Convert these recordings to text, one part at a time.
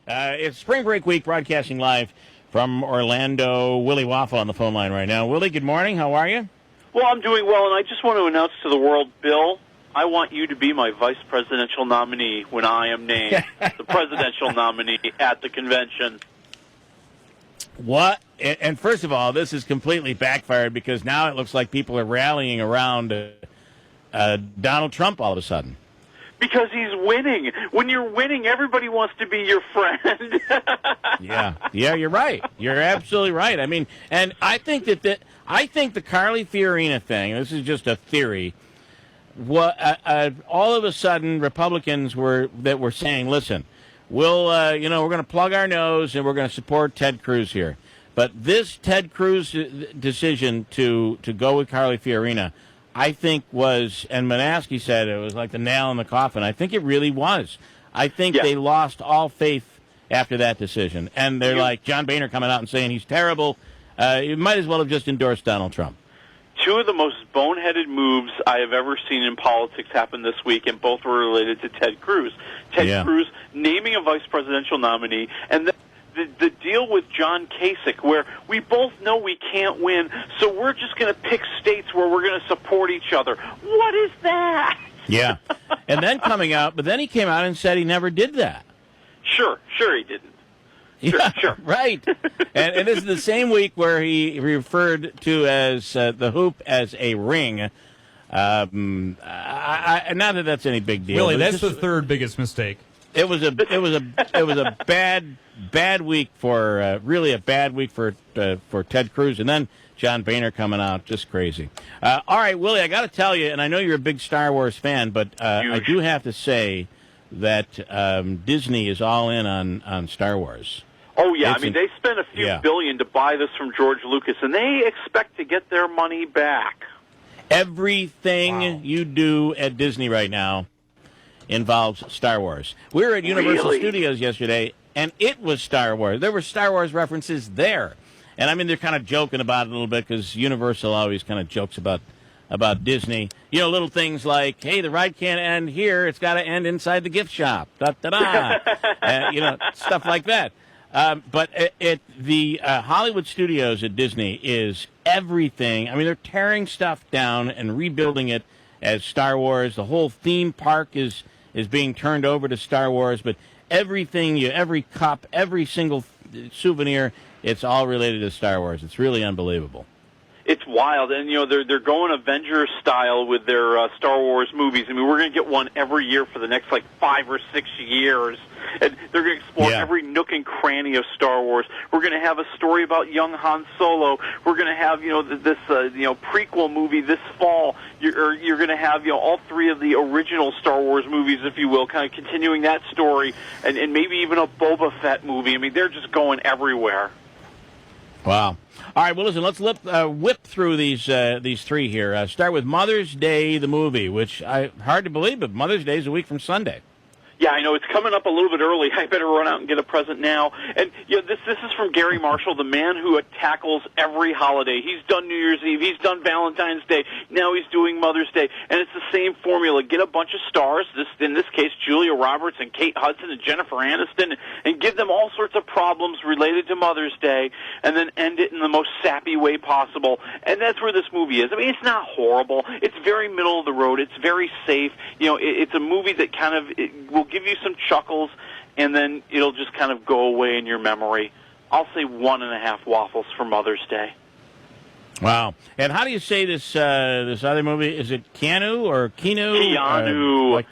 It's spring break week, broadcasting live from Orlando. Willie Waffle on the phone line right now. Willie, good morning. How are you? Well, I'm doing well, and I just want to announce to the world, Bill, I want you to be my vice presidential nominee when I am named the presidential nominee at the convention. What? And first of all, this is completely backfired because now it looks like people are rallying around Donald Trump all of a sudden. Because he's winning. When you're winning, everybody wants to be your friend. Yeah, you're right. You're absolutely right. I mean, and I think that I think the Carly Fiorina thing, this is just a theory, all of a sudden Republicans were saying, listen, we're going to plug our nose and we're going to support Ted Cruz here. But this Ted Cruz decision to go with Carly Fiorina, I think was, and Manaski said it was like the nail in the coffin. I think it really was. I think they lost all faith after that decision. And they're like, John Boehner coming out and saying he's terrible. You might as well have just endorsed Donald Trump. Two of the most boneheaded moves I have ever seen in politics happened this week, and both were related to Ted Cruz. Ted Cruz naming a vice presidential nominee, and then the deal with John Kasich, where we both know we can't win, so we're just going to pick states where we're going to support each other. What is that? Yeah. And then but then he came out and said he never did that. Sure he didn't. Sure. Right. and this is the same week where he referred to as the hoop as a ring. Not that that's any big deal. Really, that's the third biggest mistake. It was a bad week for really a bad week for Ted Cruz, and then John Boehner coming out, just crazy. All right, Willie, I got to tell you, and I know you're a big Star Wars fan, but I do have to say that Disney is all in on Star Wars. Oh, yeah. They spent a few billion to buy this from George Lucas, and they expect to get their money back. Everything you do at Disney right now involves Star Wars. We were at Universal Studios yesterday, and it was Star Wars. There were Star Wars references there. And, they're kind of joking about it a little bit because Universal always kind of jokes about Disney. Little things like, hey, the ride can't end here. It's got to end inside the gift shop. Da-da-da. Stuff like that. But the Hollywood Studios at Disney is everything. They're tearing stuff down and rebuilding it as Star Wars. The whole theme park is being turned over to Star Wars. But everything, every cup, every single souvenir, it's all related to Star Wars. It's really unbelievable. It's wild, and they're going Avengers style with their Star Wars movies. We're going to get one every year for the next 5 or 6 years, and they're going to explore every nook and cranny of Star Wars. We're going to have a story about young Han Solo. We're going to have this prequel movie this fall. You're going to have all three of the original Star Wars movies, if you will, kind of continuing that story, and maybe even a Boba Fett movie. They're just going everywhere. Wow. All right, well, listen, let's whip through these three here. Start with Mother's Day, the movie, which hard to believe, but Mother's Day is a week from Sunday. Yeah, I know. It's coming up a little bit early. I better run out and get a present now. And this is from Gary Marshall, the man who tackles every holiday. He's done New Year's Eve. He's done Valentine's Day. Now he's doing Mother's Day. And it's the same formula. Get a bunch of stars, in this case, Julia Roberts and Kate Hudson and Jennifer Aniston, and give them all sorts of problems related to Mother's Day, and then end it in the most sappy way possible. And that's where this movie is. It's not horrible. It's very middle of the road. It's very safe. It's a movie that kind of will give you some chuckles, and then it'll just kind of go away in your memory. I'll say 1.5 waffles for Mother's Day. Wow. And how do you say this other movie? Is it Keanu or Keanu? Keanu.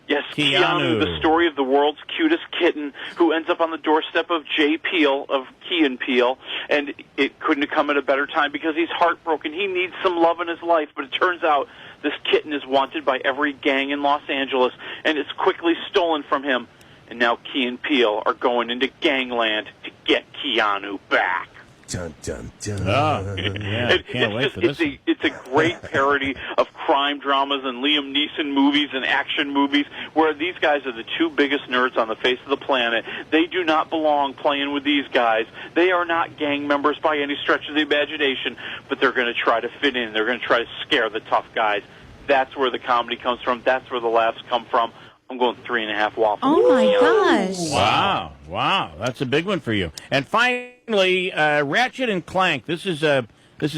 Yes, Keanu, the story of the world's cutest kitten who ends up on the doorstep of Jay Peele, of Key and Peele, and it couldn't have come at a better time because he's heartbroken. He needs some love in his life, but it turns out this kitten is wanted by every gang in Los Angeles, and it's quickly stolen from him. And now Key and Peele are going into gangland to get Keanu back. Dun, dun, dun. Oh, yeah, can't wait for this. It's a great parody of crime dramas and Liam Neeson movies and action movies where these guys are the two biggest nerds on the face of the planet. They do not belong playing with these guys. They are not gang members by any stretch of the imagination, but they're going to try to fit in. They're going to try to scare the tough guys. That's where the comedy comes from. That's where the laughs come from. I'm I'm going 3.5 waffles. Oh, my gosh. Wow, that's a big one for you. And finally, Ratchet and Clank. This is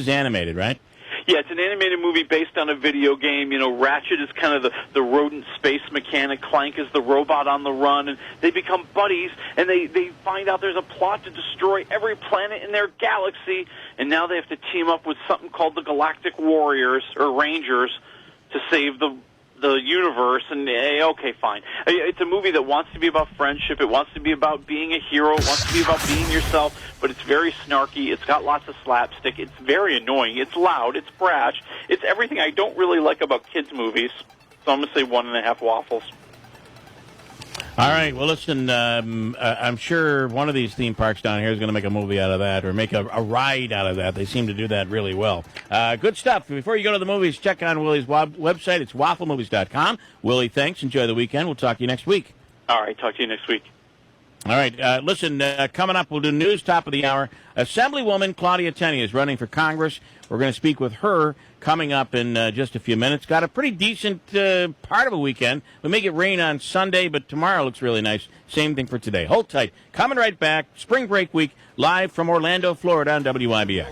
animated, right? Yeah, it's an animated movie based on a video game. You know, Ratchet is kind of the rodent space mechanic. Clank is the robot on the run, and they become buddies, and they find out there's a plot to destroy every planet in their galaxy, and now they have to team up with something called the Galactic Warriors, or Rangers, to save the universe. And okay, fine. It's a movie that wants to be about friendship. It wants to be about being a hero. It wants to be about being yourself. But it's very snarky. It's got lots of slapstick. It's very annoying. It's loud. It's brash. It's everything I don't really like about kids' movies. So I'm going to say 1.5 waffles. All right. Well, listen, I'm sure one of these theme parks down here is going to make a movie out of that or make a ride out of that. They seem to do that really well. Good stuff. Before you go to the movies, check on Willie's website. It's wafflemovies.com. Willie, thanks. Enjoy the weekend. We'll talk to you next week. All right. Talk to you next week. All right. Listen, coming up, we'll do news top of the hour. Assemblywoman Claudia Tenney is running for Congress. We're going to speak with her coming up in just a few minutes. Got a pretty decent part of a weekend. We may get rain on Sunday, but tomorrow looks really nice. Same thing for today. Hold tight. Coming right back. Spring break week, live from Orlando, Florida on WIBX.